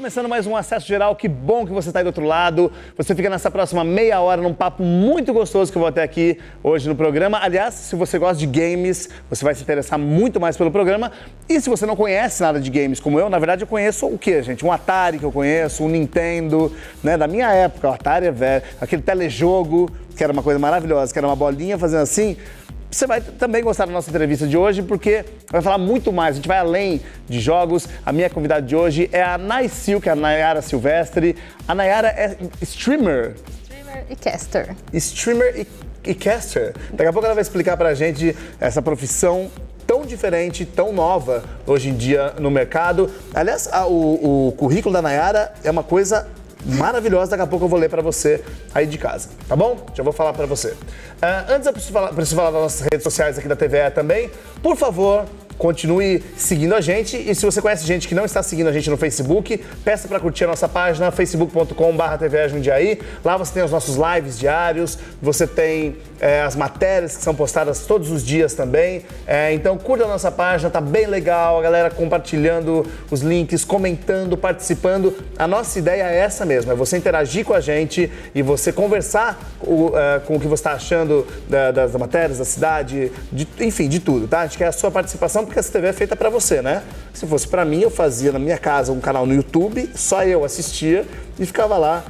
Começando mais um Acesso Geral, que bom que você está aí do outro lado. Você fica nessa próxima meia hora num papo muito gostoso que eu vou ter aqui hoje no programa. Aliás, se você gosta de games, você vai se interessar muito mais pelo programa. E se você não conhece nada de games como eu, na verdade eu conheço o quê, gente? Um Atari que eu conheço, um Nintendo, né? Da minha época, o Atari é velho, aquele telejogo, que era uma coisa maravilhosa, que era uma bolinha fazendo assim. Você vai também gostar da nossa entrevista de hoje, porque vai falar muito mais. A gente vai além de jogos. A minha convidada de hoje é a Naisil, que é a Nayara Silvestre. A Nayara é streamer. Streamer e caster. Streamer e caster. Daqui a pouco ela vai explicar pra gente essa profissão tão diferente, tão nova hoje em dia no mercado. Aliás, o currículo da Nayara é uma coisa maravilhosa, daqui a pouco eu vou ler pra você aí de casa, tá bom? Já vou falar pra você. Antes eu preciso falar das nossas redes sociais aqui da TVE também. Por favor, continue seguindo a gente, e se você conhece gente que não está seguindo a gente no Facebook, peça para curtir a nossa página, facebook.com/TVE Jundiaí. Lá você tem os nossos lives diários, você tem as matérias que são postadas todos os dias também. Então curta a nossa página, tá bem legal, a galera compartilhando os links, comentando, participando. A nossa ideia é essa mesmo, é você interagir com a gente e você conversar com o que você está achando das matérias, da cidade, enfim, de tudo, tá? A gente quer a sua participação, porque essa TV é feita pra você, né? Se fosse pra mim, eu fazia na minha casa um canal no YouTube, só eu assistia e ficava lá.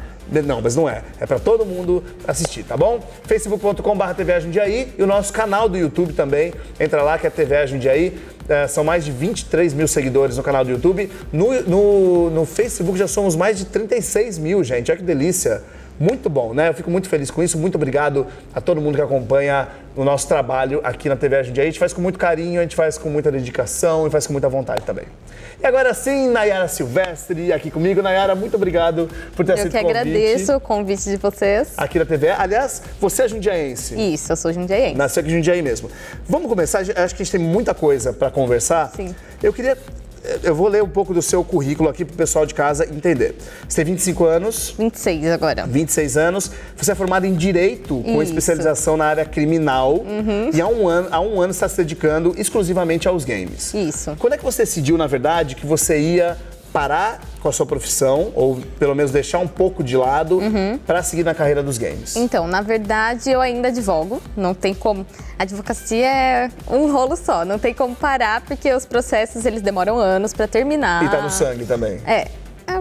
Não, mas não é. É pra todo mundo assistir, tá bom? facebook.com/TVE Jundiaí e o nosso canal do YouTube também. Entra lá que é TVE Jundiaí. São mais de 23 mil seguidores no canal do YouTube. No Facebook já somos mais de 36 mil, gente. Olha que delícia. Muito bom, né? Eu fico muito feliz com isso. Muito obrigado a todo mundo que acompanha o nosso trabalho aqui na TVE Jundiaí. A gente faz com muito carinho, a gente faz com muita dedicação e faz com muita vontade também. E agora sim, Nayara Silvestre aqui comigo. Nayara, muito obrigado por ter aceito o convite. Eu que agradeço o convite de vocês. Aqui na TVE. Aliás, você é jundiaense. Isso, eu sou jundiaense. Nasceu aqui em Jundiaí mesmo. Vamos começar? Acho que a gente tem muita coisa para conversar. Sim. Eu vou ler um pouco do seu currículo aqui para o pessoal de casa entender. Você tem 25 anos. 26 agora. 26 anos. Você é formada em Direito, com especialização na área criminal. E há um ano você está se dedicando exclusivamente aos games. Isso. Quando é que você decidiu, na verdade, que você ia parar com a sua profissão, ou pelo menos deixar um pouco de lado, para seguir na carreira dos games? Então, na verdade, eu ainda advogo, não tem como. A advocacia é um rolo só, não tem como parar, porque os processos, eles demoram anos para terminar. E tá no sangue também? É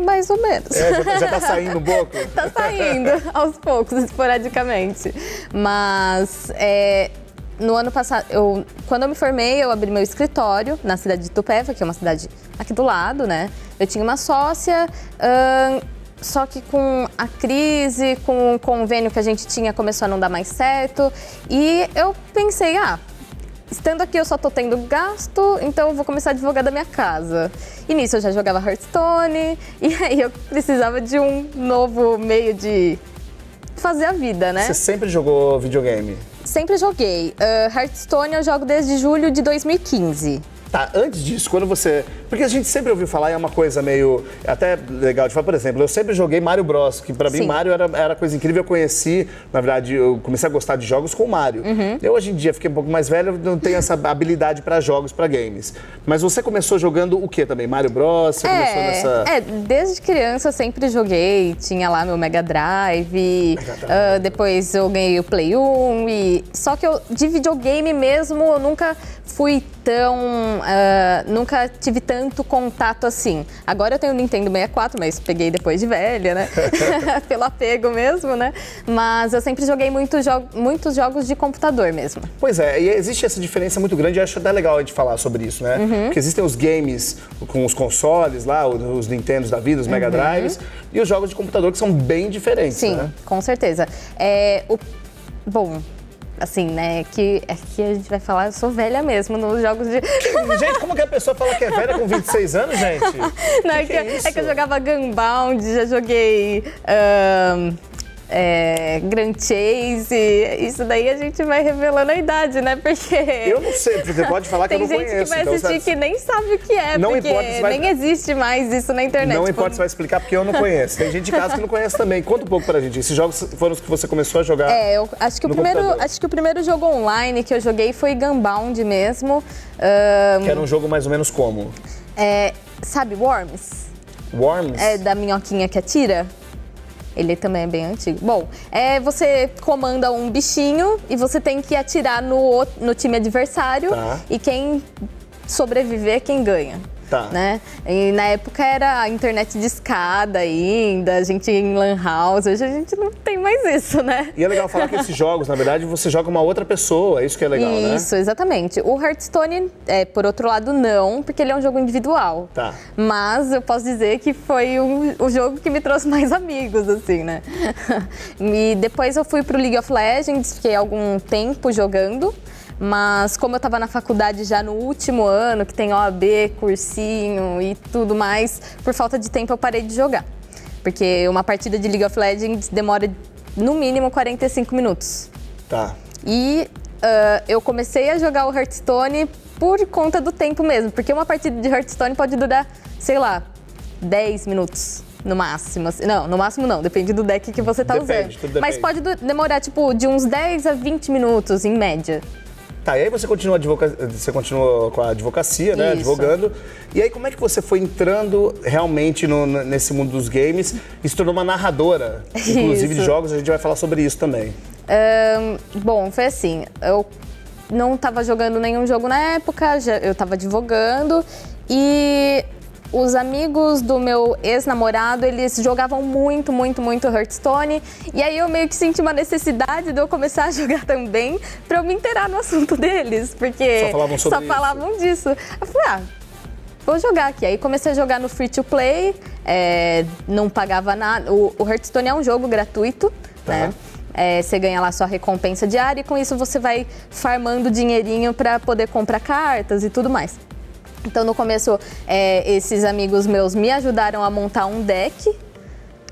mais ou menos. Já tá saindo um pouco? Tá saindo, aos poucos, esporadicamente. Mas, no ano passado, quando eu me formei, eu abri meu escritório na cidade de Itupeva, que é uma cidade aqui do lado, né? Eu tinha uma sócia, só que com a crise, com o convênio que a gente tinha, começou a não dar mais certo. E eu pensei, estando aqui eu só tô tendo gasto, então eu vou começar a advogar da minha casa. E nisso eu já jogava Hearthstone, e aí eu precisava de um novo meio de fazer a vida, né? Você sempre jogou videogame? Sempre joguei. Hearthstone eu jogo desde julho de 2015. Tá, antes disso, quando você... Porque a gente sempre ouviu falar e é uma coisa meio... Até legal de falar, por exemplo, eu sempre joguei Mario Bros, que pra mim Mario era coisa incrível. Eu conheci, na verdade, eu comecei a gostar de jogos com o Mario. Eu hoje em dia fiquei um pouco mais velho, não tenho essa habilidade pra jogos, pra games. Mas você começou jogando o quê também? Mario Bros? Você começou nessa... Desde criança eu sempre joguei, tinha lá meu Mega Drive, depois eu ganhei o Play 1, só que de videogame mesmo eu nunca fui nunca tive tanto contato assim. Agora eu tenho o Nintendo 64, mas peguei depois de velha, né? Pelo apego mesmo, né? Mas eu sempre joguei muitos jogos de computador mesmo. Pois é, e existe essa diferença muito grande, eu acho até legal a gente falar sobre isso, né? Porque existem os games com os consoles lá, os Nintendos da vida, os Mega Drives, e os jogos de computador que são bem diferentes, Sim, né? Com certeza. Bom, assim, né, que a gente vai falar, eu sou velha mesmo nos jogos de... Gente, como que a pessoa fala que é velha com 26 anos, gente? Não, é que eu jogava Gunbound, já joguei Grand Chase, isso daí a gente vai revelando a idade, né, porque... Eu não sei, você pode falar que eu não conheço. Tem gente que vai assistir que nem sabe o que é, não porque importa, nem existe mais isso na internet. Não importa se vai explicar, porque eu não conheço. Tem gente de casa que não conhece também. Conta um pouco pra gente, esses jogos foram os que você começou a jogar? Eu acho que o primeiro jogo online que eu joguei foi Gunbound mesmo. Que era um jogo mais ou menos como? Sabe, Worms? Worms? É da minhoquinha que atira. Ele também é bem antigo. Bom, você comanda um bichinho e você tem que atirar no time adversário. Tá. E quem sobreviver é quem ganha. Tá. Né? E na época era a internet de escada ainda, a gente ia em lan house, hoje a gente não tem mais isso, né? E é legal falar que esses jogos, na verdade, você joga uma outra pessoa, isso que é legal, né? Isso, exatamente. O Hearthstone, por outro lado, não, porque ele é um jogo individual. Tá. Mas eu posso dizer que foi o jogo que me trouxe mais amigos, assim, né? E depois eu fui pro League of Legends, fiquei algum tempo jogando. Mas como eu estava na faculdade já no último ano, que tem OAB, cursinho e tudo mais, por falta de tempo eu parei de jogar. Porque uma partida de League of Legends demora no mínimo 45 minutos. Tá. E eu comecei a jogar o Hearthstone por conta do tempo mesmo. Porque uma partida de Hearthstone pode durar, sei lá, 10 minutos. No máximo. Não, no máximo não. Depende do deck que você tá Depende, usando. tudo depende. Mas pode demorar, tipo, de uns 10 a 20 minutos, em média. Tá, e aí você continua com a advocacia, né? Isso. Advogando. E aí como é que você foi entrando realmente nesse mundo dos games e se tornou uma narradora, inclusive de jogos, a gente vai falar sobre isso também. Bom, foi assim, eu não estava jogando nenhum jogo na época, eu estava advogando e os amigos do meu ex-namorado, eles jogavam muito Hearthstone. E aí eu meio que senti uma necessidade de eu começar a jogar também pra eu me inteirar no assunto deles. Porque Só falavam disso. Eu falei, vou jogar aqui. Aí comecei a jogar no Free to Play, não pagava nada. O Hearthstone é um jogo gratuito, né? Você ganha lá sua recompensa diária e com isso você vai farmando dinheirinho pra poder comprar cartas e tudo mais. Então, no começo, esses amigos meus me ajudaram a montar um deck,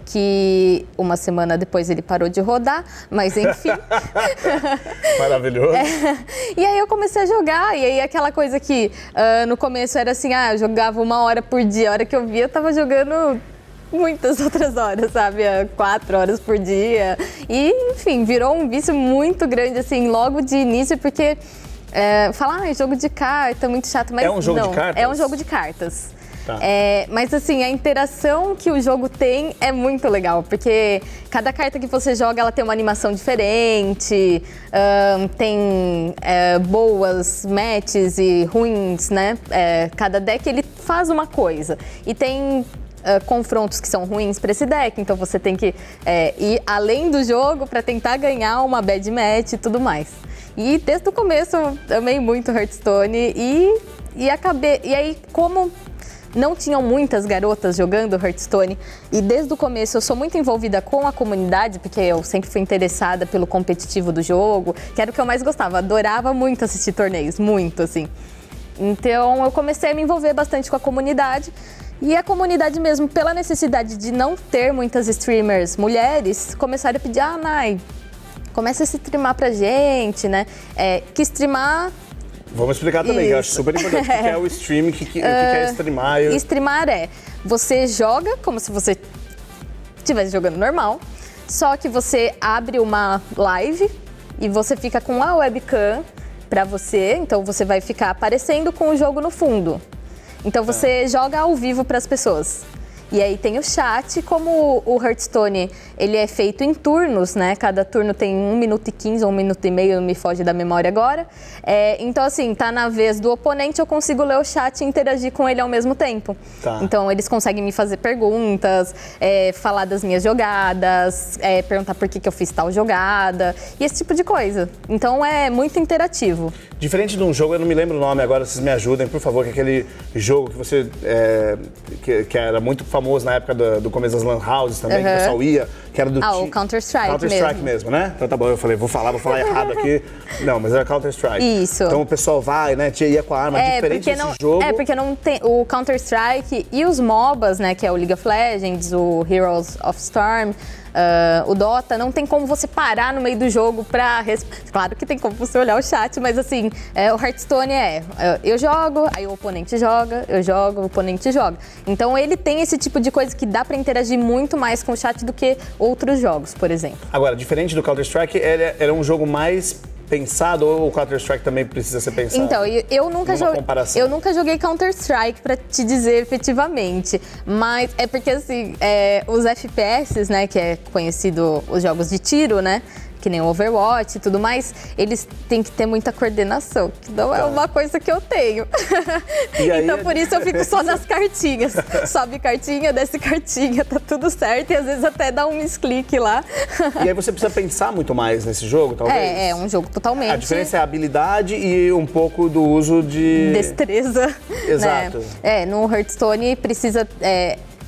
que uma semana depois ele parou de rodar, mas enfim. Maravilhoso. E aí eu comecei a jogar, e aí aquela coisa que no começo era assim, eu jogava 1 hora por dia, a hora que eu via eu tava jogando muitas outras horas, sabe? 4 horas por dia. E, enfim, virou um vício muito grande, assim, logo de início, porque... falar, jogo de carta, muito chato, mas é um jogo não, de cartas? É um jogo de cartas. Tá. Mas assim, a interação que o jogo tem é muito legal, porque cada carta que você joga, ela tem uma animação diferente, tem boas matches e ruins, né? Cada deck, ele faz uma coisa. E tem... confrontos que são ruins para esse deck, então você tem que ir além do jogo para tentar ganhar uma bad match e tudo mais. E desde o começo eu amei muito Hearthstone e acabei. E aí, como não tinham muitas garotas jogando Hearthstone, e desde o começo eu sou muito envolvida com a comunidade, porque eu sempre fui interessada pelo competitivo do jogo, que era o que eu mais gostava, adorava muito assistir torneios, muito assim. Então eu comecei a me envolver bastante com a comunidade. E a comunidade mesmo, pela necessidade de não ter muitas streamers mulheres, começaram a pedir, Nai, começa a streamar pra gente, né? Que streamar... Vamos explicar também, que eu acho super importante o que é o stream, o que é streamar. Streamar você joga como se você estivesse jogando normal, só que você abre uma live e você fica com a webcam pra você, então você vai ficar aparecendo com o jogo no fundo. Então você joga ao vivo para as pessoas. E aí tem o chat, como o Hearthstone, ele é feito em turnos, né? Cada turno tem 1 minuto e 15 ou 1 minuto e meio, me foge da memória agora. Então assim, tá na vez do oponente, eu consigo ler o chat e interagir com ele ao mesmo tempo. Tá. Então eles conseguem me fazer perguntas, falar das minhas jogadas, perguntar por que eu fiz tal jogada, e esse tipo de coisa. Então é muito interativo. Diferente de um jogo, eu não me lembro o nome agora, vocês me ajudem, por favor, que é aquele jogo que você... que era muito famoso na época do começo das lan houses também, que o pessoal ia, que era do... o Counter-Strike Counter-Strike mesmo, né? Então tá bom, eu falei, vou falar errado aqui. Não, mas era Counter-Strike. Isso. Então o pessoal vai, né, ia com a arma, diferente desse jogo. Porque não tem... O Counter-Strike e os MOBAs, né, que é o League of Legends, o Heroes of Storm... o Dota, não tem como você parar no meio do jogo pra... Claro que tem como você olhar o chat, mas assim, o Hearthstone eu jogo, aí o oponente joga, eu jogo, o oponente joga. Então ele tem esse tipo de coisa que dá pra interagir muito mais com o chat do que outros jogos, por exemplo. Agora, diferente do Counter-Strike, ele era um jogo mais pensado ou o Counter-Strike também precisa ser pensado? Então, eu nunca joguei Counter-Strike pra te dizer efetivamente, mas é porque assim, os FPS, né, que é conhecido os jogos de tiro, né, que nem o Overwatch e tudo mais, eles têm que ter muita coordenação, que não é uma coisa que eu tenho. Então, por isso eu fico só nas cartinhas. Sobe cartinha, desce cartinha, tá tudo certo e às vezes até dá um misclick lá. E aí você precisa pensar muito mais nesse jogo, talvez? É um jogo totalmente... A diferença é a habilidade e um pouco do uso de... destreza. Exato. Né? No Hearthstone precisa...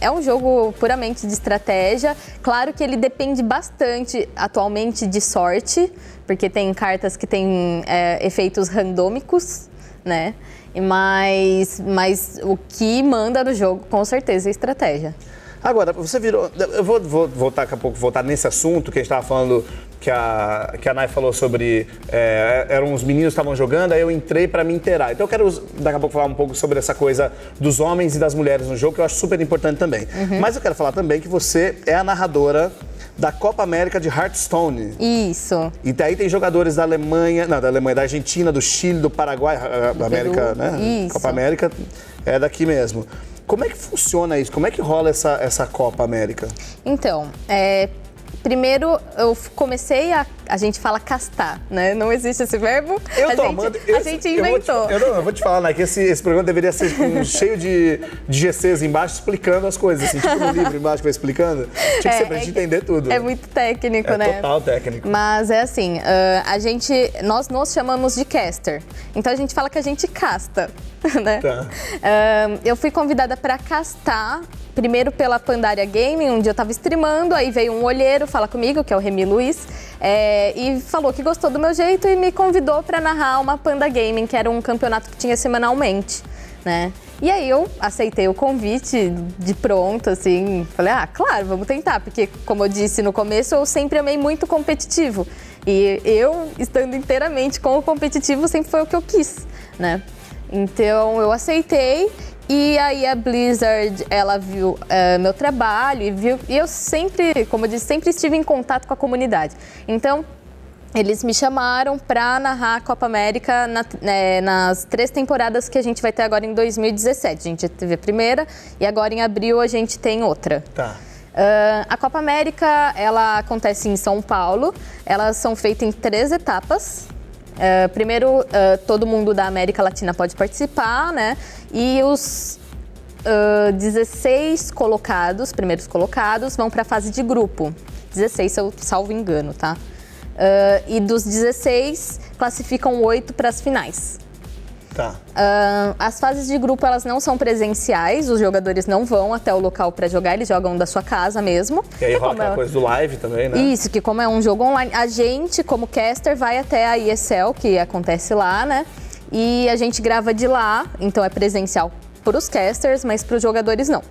É um jogo puramente de estratégia. Claro que ele depende bastante, atualmente, de sorte, porque tem cartas que têm efeitos randômicos, né? Mas o que manda no jogo, com certeza, é a estratégia. Agora, você virou... Eu vou voltar daqui a pouco, voltar nesse assunto que a gente estava falando, que a Nay falou sobre... eram os meninos que estavam jogando, aí eu entrei para me inteirar. Então eu quero daqui a pouco falar um pouco sobre essa coisa dos homens e das mulheres no jogo, que eu acho super importante também. Mas eu quero falar também que você é a narradora da Copa América de Hearthstone. Isso. E daí tem jogadores da Alemanha, da Argentina, do Chile, do Paraguai, da América, né? Isso. Copa América é daqui mesmo. Como é que funciona isso? Como é que rola essa Copa América? Então, primeiro eu comecei a gente fala castar, né? Não existe esse verbo. A gente inventou. Eu vou te falar, né, que esse programa deveria ser cheio de GCs embaixo explicando as coisas, assim, tipo no livro embaixo que vai explicando. Tinha que ser pra gente entender tudo. É muito técnico, né? Total técnico. Mas é assim, nós nos chamamos de caster. Então a gente fala que a gente casta, né? Tá. Eu fui convidada para castar. Primeiro pela Pandaria Gaming, um dia eu tava streamando, aí veio um olheiro falar comigo, que é o Remy Luiz, e falou que gostou do meu jeito e me convidou para narrar uma Panda Gaming, que era um campeonato que tinha semanalmente, né? E aí eu aceitei o convite de pronto, assim, falei, claro, vamos tentar, porque como eu disse no começo, eu sempre amei muito competitivo. E eu, estando inteiramente com o competitivo, sempre foi o que eu quis, né? Então eu aceitei. E aí a Blizzard, ela viu meu trabalho e eu sempre, como eu disse, sempre estive em contato com a comunidade. Então, eles me chamaram para narrar a Copa América nas 3 temporadas que a gente vai ter agora em 2017. A gente teve a primeira e agora em abril a gente tem outra. Tá. A Copa América, ela acontece em São Paulo. Elas são feitas em 3 etapas. Primeiro, todo mundo da América Latina pode participar, né? E os 16 primeiros colocados, vão para a fase de grupo. 16, se eu salvo engano, tá? E dos 16, classificam 8 para as finais. Tá. As fases de grupo, elas não são presenciais, os jogadores não vão até o local para jogar, eles jogam da sua casa mesmo. E aí rola aquela coisa do live também, né? Isso, que como é um jogo online, a gente, como caster, vai até a ESL, que acontece lá, né? E a gente grava de lá, então é presencial para os casters, mas para os jogadores não.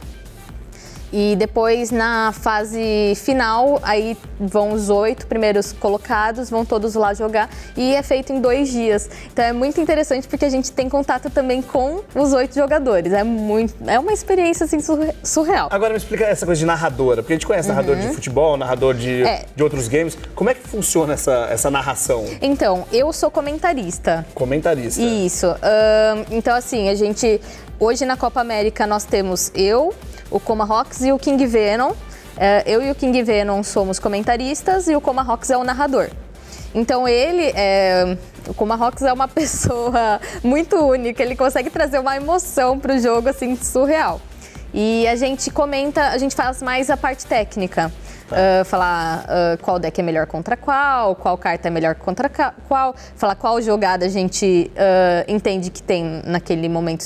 E depois, na fase final, aí vão os 8 primeiros colocados, vão todos lá jogar e é feito em 2 dias. Então é muito interessante porque a gente tem contato também com os 8 jogadores. É uma experiência assim surreal. Agora me explica essa coisa de narradora, porque a gente conhece narrador de futebol, narrador de outros games. Como é que funciona essa narração? Então, eu sou comentarista. Comentarista. Isso. Então, assim, hoje na Copa América nós temos o Comahawks e o King Venom. Eu e o King Venom somos comentaristas e o Comahawks é o narrador. Então o Comahawks é uma pessoa muito única, ele consegue trazer uma emoção pro jogo assim surreal. E a gente faz mais a parte técnica. Falar qual deck é melhor contra qual carta é melhor contra qual, falar qual jogada a gente entende que tem naquele momento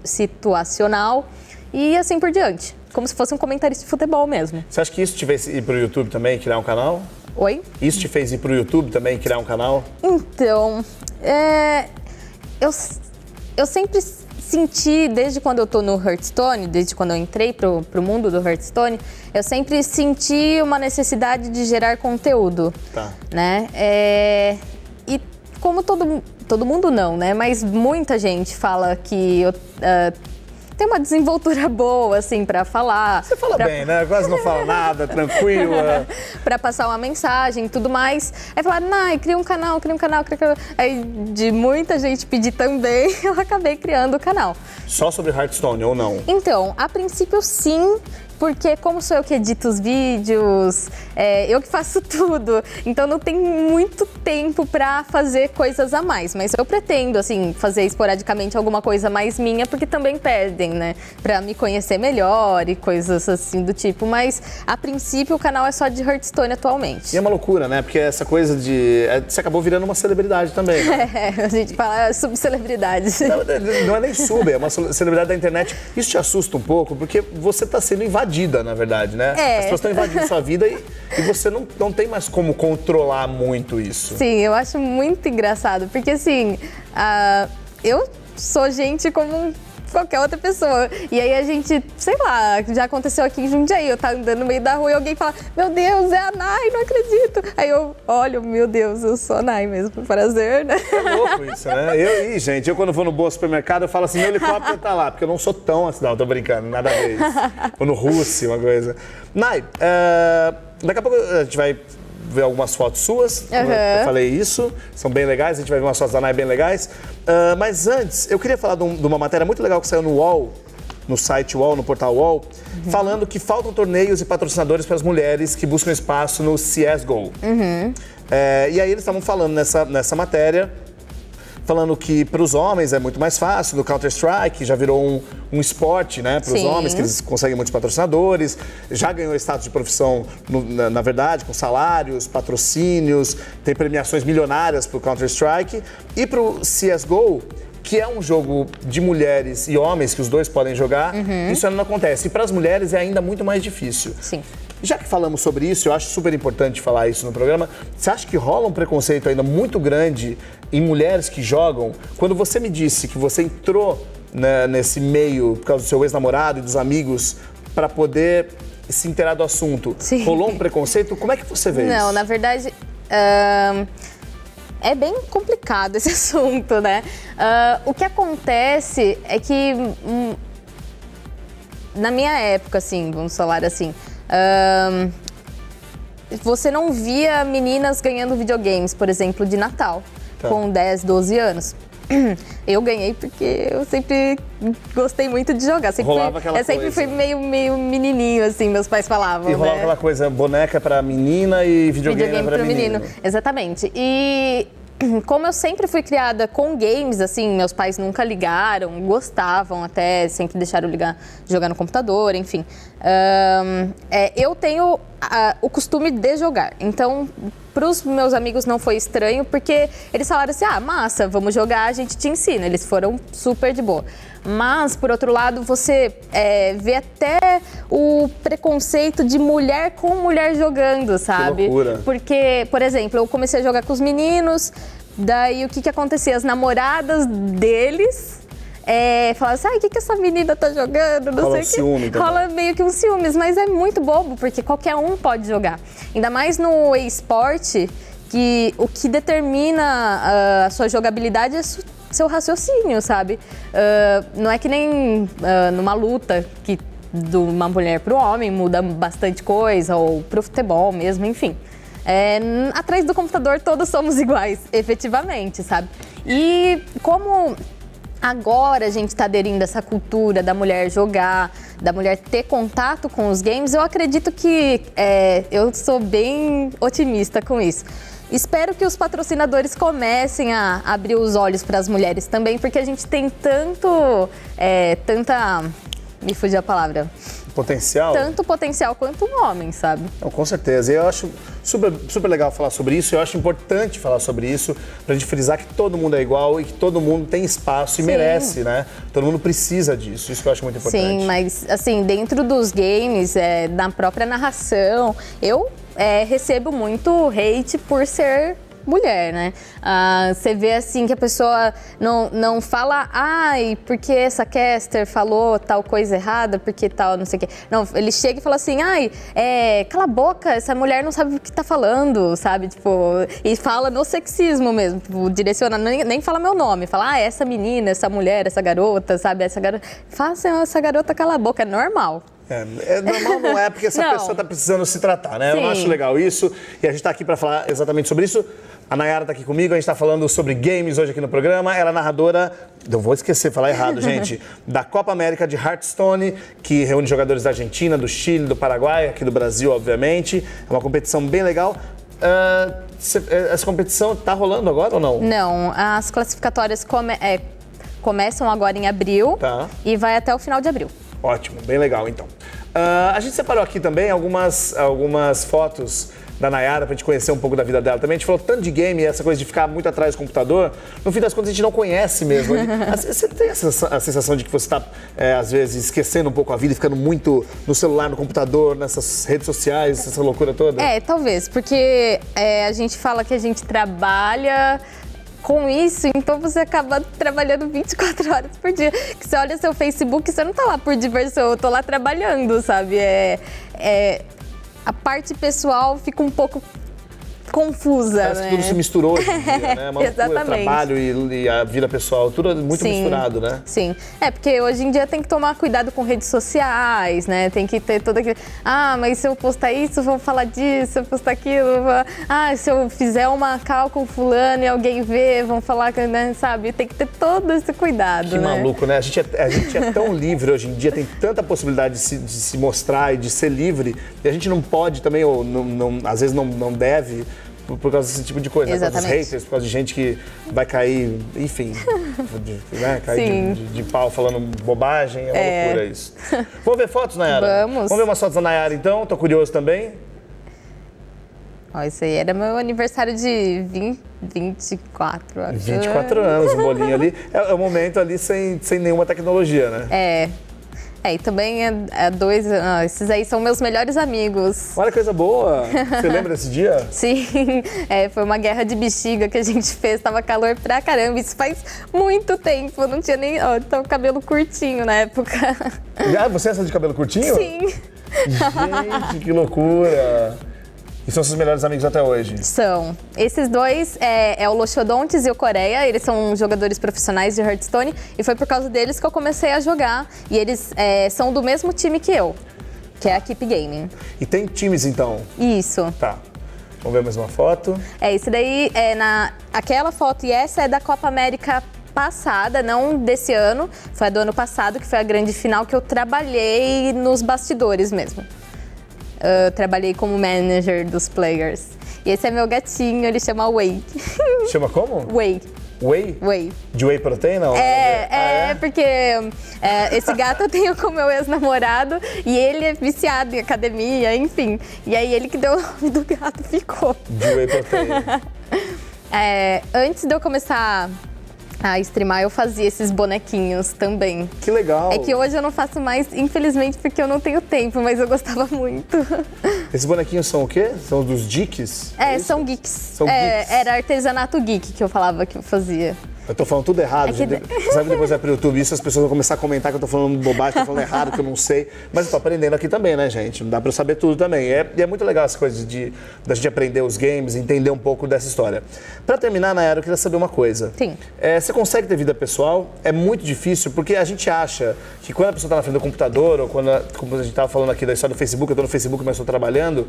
situacional e assim por diante. Como se fosse um comentarista de futebol mesmo. Você acha que isso te fez ir pro YouTube também, criar um canal? Oi? Isso te fez ir pro YouTube também, criar um canal? Então, eu sempre senti, desde quando eu tô no Hearthstone, desde quando eu entrei pro mundo do Hearthstone, eu sempre senti uma necessidade de gerar conteúdo. Tá. Né? E como todo mundo não, né? Mas muita gente fala que eu tem uma desenvoltura boa, assim, pra falar. Você fala bem, né? Quase não fala nada, tranquila. Pra passar uma mensagem e tudo mais. Aí falaram, Nai, cria um canal. Aí, de muita gente pedir também, eu acabei criando o canal. Só sobre Hearthstone ou não? Então, a princípio, sim. Porque como sou eu que edito os vídeos, eu que faço tudo, então não tem muito tempo pra fazer coisas a mais. Mas eu pretendo, assim, fazer esporadicamente alguma coisa mais minha, porque também pedem, né? Pra me conhecer melhor e coisas assim do tipo. Mas, a princípio, o canal é só de Hearthstone atualmente. E é uma loucura, né? Porque essa coisa de... Você acabou virando uma celebridade também, né? A gente fala subcelebridade. Não é nem sub, é uma celebridade da internet. Isso te assusta um pouco, porque você tá sendo invadido, na verdade, né? As pessoas estão invadindo sua vida e você não tem mais como controlar muito isso. Sim, eu acho muito engraçado, porque assim, eu sou gente como qualquer outra pessoa. E aí a gente, sei lá, já aconteceu aqui em Jundiaí, eu tava andando no meio da rua e alguém fala, meu Deus, é a Nai, não acredito. Aí eu olho, meu Deus, eu sou a Nai mesmo, prazer, né? É louco isso, né? Gente, eu quando vou no Boa Supermercado, eu falo assim, meu helicóptero tá lá, porque eu não sou tão assim, não, tô brincando, nada a ver isso. Ou no Rússia, uma coisa. Nai, daqui a pouco a gente vai ver algumas fotos suas, eu falei isso, são bem legais, a gente vai ver umas fotos da Nai bem legais. Mas antes, eu queria falar de uma matéria muito legal que saiu no UOL, no site UOL, no portal UOL, falando que faltam torneios e patrocinadores para as mulheres que buscam espaço no CSGO. E aí eles estavam falando nessa matéria, falando que para os homens é muito mais fácil, no Counter-Strike já virou um esporte, né, para os homens, que eles conseguem muitos patrocinadores, já ganhou status de profissão, na verdade, com salários, patrocínios, tem premiações milionárias para o Counter-Strike. E para o CSGO, que é um jogo de mulheres e homens, que os dois podem jogar, isso ainda não acontece. E para as mulheres é ainda muito mais difícil. Sim. Já que falamos sobre isso, eu acho super importante falar isso no programa, você acha que rola um preconceito ainda muito grande em mulheres que jogam? Quando você me disse que você entrou, né, nesse meio por causa do seu ex-namorado e dos amigos para poder se inteirar do assunto, Sim. Rolou um preconceito? Como é que você vê isso? Não, na verdade, é bem complicado esse assunto, né? O que acontece é que, na minha época, assim, vamos falar assim, você não via meninas ganhando videogames, por exemplo, de Natal, com 10, 12 anos. Eu ganhei porque eu sempre gostei muito de jogar. Eu sempre fui meio menininho, assim, meus pais falavam. E rolava, né, aquela coisa, boneca pra menina e videogame pra menino. Exatamente. E como eu sempre fui criada com games, assim, meus pais nunca ligaram, gostavam até, sempre deixaram jogar no computador, enfim. Eu tenho o costume de jogar, então para os meus amigos não foi estranho, porque eles falaram assim, massa, vamos jogar, a gente te ensina. Eles foram super de boa. Mas, por outro lado, você vê até o preconceito de mulher com mulher jogando, sabe? Que loucura. Porque, por exemplo, eu comecei a jogar com os meninos, daí o que acontecia? As namoradas deles falavam assim, o que essa menina tá jogando? Não sei o ciúme que. Rola meio que um ciúmes, mas é muito bobo, porque qualquer um pode jogar. Ainda mais no esporte, que o que determina a sua jogabilidade é seu raciocínio, sabe? Não é que nem numa luta que de uma mulher para o homem muda bastante coisa, ou pro futebol mesmo, enfim. Atrás do computador todos somos iguais, efetivamente, sabe? E como agora a gente está aderindo a essa cultura da mulher jogar, da mulher ter contato com os games, eu acredito que eu sou bem otimista com isso. Espero que os patrocinadores comecem a abrir os olhos para as mulheres também, porque a gente tem me fugiu a palavra. Potencial? Tanto potencial quanto um homem, sabe? Não, com certeza. Eu acho super legal falar sobre isso. Eu acho importante falar sobre isso pra gente frisar que todo mundo é igual e que todo mundo tem espaço e merece, né? Todo mundo precisa disso. Isso que eu acho muito importante. Sim, mas assim, dentro dos games, na própria narração, eu recebo muito hate por ser mulher, né? Você vê assim que a pessoa não fala, ai, porque essa caster falou tal coisa errada, porque tal, não sei o quê. Não, ele chega e fala assim, ai, cala a boca, essa mulher não sabe o que tá falando, sabe? Tipo, e fala no sexismo mesmo, tipo, direciona, nem fala meu nome, fala, essa menina, essa mulher, essa garota, sabe? Faça essa garota calar a boca, é normal. Normal não é, porque essa pessoa está precisando se tratar, né? Sim. Eu acho legal isso e a gente está aqui para falar exatamente sobre isso. A Nayara está aqui comigo, a gente está falando sobre games hoje aqui no programa. Ela é narradora, não vou esquecer de falar errado, gente, da Copa América de Hearthstone, que reúne jogadores da Argentina, do Chile, do Paraguai, aqui do Brasil, obviamente. É uma competição bem legal. Essa competição está rolando agora ou não? Não, as classificatórias começam agora em abril e vai até o final de abril. Ótimo, bem legal então. A gente separou aqui também algumas fotos da Nayara pra gente conhecer um pouco da vida dela também. A gente falou tanto de game, essa coisa de ficar muito atrás do computador. No fim das contas, a gente não conhece mesmo. Você tem a sensação de que você está, às vezes, esquecendo um pouco a vida e ficando muito no celular, no computador, nessas redes sociais, essa loucura toda? Talvez, porque a gente fala que a gente trabalha com isso, então você acaba trabalhando 24 horas por dia. Que você olha seu Facebook, você não tá lá por diversão, eu tô lá trabalhando, sabe? A parte pessoal fica um pouco confusa, Parece que tudo se misturou hoje em dia, né? Exatamente. O trabalho e a vida pessoal, tudo é muito misturado, né? Sim, porque hoje em dia tem que tomar cuidado com redes sociais, né? Tem que ter todo aquele... mas se eu postar isso, vão falar disso, se eu postar aquilo, se eu fizer uma call com fulano e alguém ver, vão falar, né, sabe? Tem que ter todo esse cuidado, Que maluco, né? A gente é tão livre hoje em dia, tem tanta possibilidade de se mostrar e de ser livre, e a gente não pode também, ou às vezes não deve, por causa desse tipo de coisa, né? Por causa dos haters, por causa de gente que vai cair, enfim, cair de pau falando bobagem, é uma loucura isso. Vamos ver fotos, Nayara? Vamos ver umas fotos da Nayara então, tô curioso também. Isso aí era meu aniversário de 24, acho. 24 anos, um bolinho ali. É um momento ali sem nenhuma tecnologia, né? E também esses aí são meus melhores amigos. Olha que coisa boa! Você lembra desse dia? Sim, foi uma guerra de bexiga que a gente fez, tava calor pra caramba, isso faz muito tempo, não tinha nem, tava cabelo curtinho na época. Você é essa de cabelo curtinho? Sim. Gente, que loucura! E são seus melhores amigos até hoje? São. Esses dois é o Loxodontes e o Coreia, eles são jogadores profissionais de Hearthstone e foi por causa deles que eu comecei a jogar. E eles são do mesmo time que eu, que é a Keep Gaming. E tem times então? Isso. Tá. Vamos ver mais uma foto. Esse daí aquela foto e essa é da Copa América passada, não desse ano, foi a do ano passado, que foi a grande final que eu trabalhei nos bastidores mesmo. Trabalhei como manager dos players. E esse é meu gatinho, ele chama Whey. Chama como? Whey. Whey? Whey. De whey protein, não? Porque esse gato eu tenho com meu ex-namorado e ele é viciado em academia, enfim. E aí ele que deu o nome do gato, ficou. De whey protein. Antes de eu começar a streamar, eu fazia esses bonequinhos também. Que legal! É que hoje eu não faço mais, infelizmente, porque eu não tenho tempo, mas eu gostava muito. Esses bonequinhos são o quê? São dos geeks? São geeks. São geeks. Era artesanato geek que eu falava que eu fazia. Eu tô falando tudo errado, gente. Sabe, depois vai pro YouTube isso, as pessoas vão começar a comentar que eu tô falando bobagem, que eu tô falando errado, que eu não sei. Mas eu tô aprendendo aqui também, né, gente? Não dá pra eu saber tudo também. E é muito legal as coisas da gente aprender os games, entender um pouco dessa história. Pra terminar, Nayara, eu queria saber uma coisa. Sim. Você consegue ter vida pessoal? É muito difícil, porque a gente acha que quando a pessoa tá na frente do computador, ou quando, como a gente tava falando aqui da história do Facebook, eu tô no Facebook, mas tô trabalhando,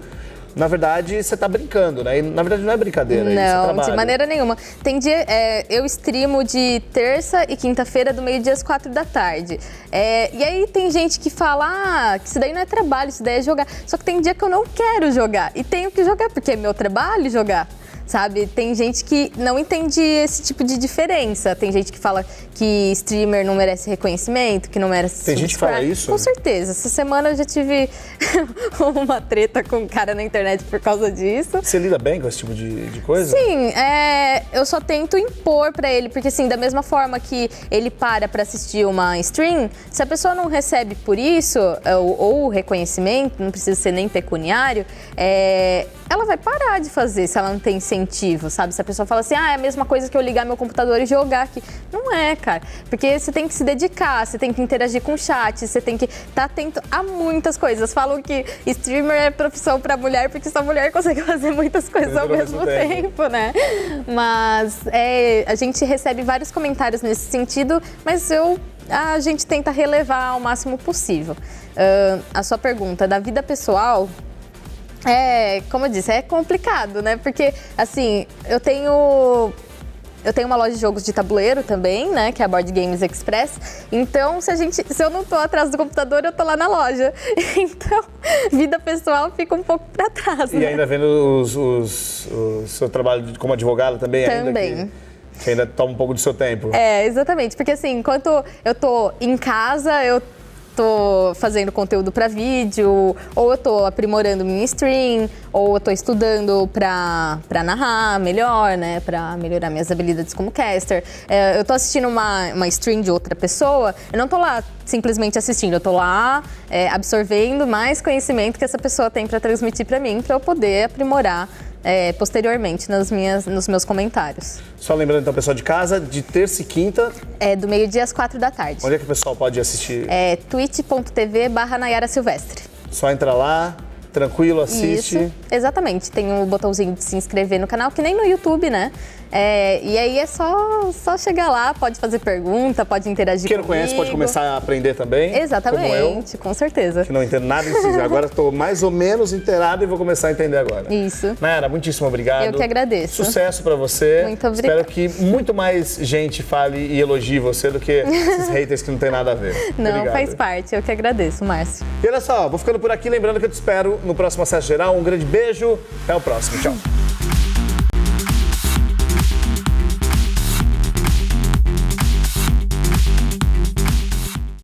na verdade, você tá brincando, né? E na verdade não é brincadeira. Não, de maneira nenhuma. Tem dia, eu streamo de terça e quinta-feira do meio-dia às 4 da tarde. E aí tem gente que fala, que isso daí não é trabalho, isso daí é jogar. Só que tem dia que eu não quero jogar e tenho que jogar, porque é meu trabalho jogar. Sabe? Tem gente que não entende esse tipo de diferença. Tem gente que fala que streamer não merece reconhecimento, que não merece... Tem gente que fala isso? Com certeza. Essa semana eu já tive uma treta com um cara na internet por causa disso. Você lida bem com esse tipo de coisa? Sim, eu só tento impor pra ele, porque assim, da mesma forma que ele para pra assistir uma stream, se a pessoa não recebe por isso, ou reconhecimento, não precisa ser nem pecuniário, ela vai parar de fazer se ela não tem incentivo, sabe? Se a pessoa fala assim, é a mesma coisa que eu ligar meu computador e jogar aqui. Não é, cara. Porque você tem que se dedicar, você tem que interagir com o chat, você tem que estar atento a muitas coisas. Falam que streamer é profissão pra mulher porque só mulher consegue fazer muitas coisas ao mesmo tempo, né? Mas a gente recebe vários comentários nesse sentido, mas a gente tenta relevar ao máximo possível. A sua pergunta da vida pessoal, como eu disse, é complicado, né? Porque, assim, eu tenho uma loja de jogos de tabuleiro também, né? Que é a Board Games Express. Então, se eu não tô atrás do computador, eu tô lá na loja. Então, vida pessoal fica um pouco pra trás, E né? ainda vendo o seu trabalho como advogada também? Também. Que ainda toma um pouco do seu tempo. Exatamente. Porque, assim, enquanto eu tô em casa, eu tô fazendo conteúdo para vídeo, ou eu tô aprimorando minha stream, ou eu tô estudando para narrar melhor, né, para melhorar minhas habilidades como caster. Eu tô assistindo uma stream de outra pessoa, eu não tô lá simplesmente assistindo, eu tô lá absorvendo mais conhecimento que essa pessoa tem para transmitir para mim, para eu poder aprimorar posteriormente nos meus comentários. Só lembrando então, pessoal de casa, de terça e quinta. Do meio-dia às 4h. Onde é que o pessoal pode assistir? twitch.tv/Nayara Silvestre. Só entra lá, tranquilo, assiste. Isso, exatamente. Tem um botãozinho de se inscrever no canal, que nem no YouTube, né? E aí é só chegar lá, pode fazer pergunta, pode interagir Quem não comigo. conhece pode começar a aprender também. Exatamente, como eu, com certeza. que não entendo nada disso. Agora estou mais ou menos inteirado e vou começar a entender agora. Isso. Nayara, muitíssimo obrigado. Eu que agradeço. Sucesso pra você. Muito obrigada. Espero que muito mais gente fale e elogie você do que esses haters que não tem nada a ver. Não, Obrigado. faz parte. Eu que agradeço, Márcio. E olha só, vou ficando por aqui, lembrando que eu te espero no próximo Acesso Geral. Um grande beijo, até o próximo. Tchau.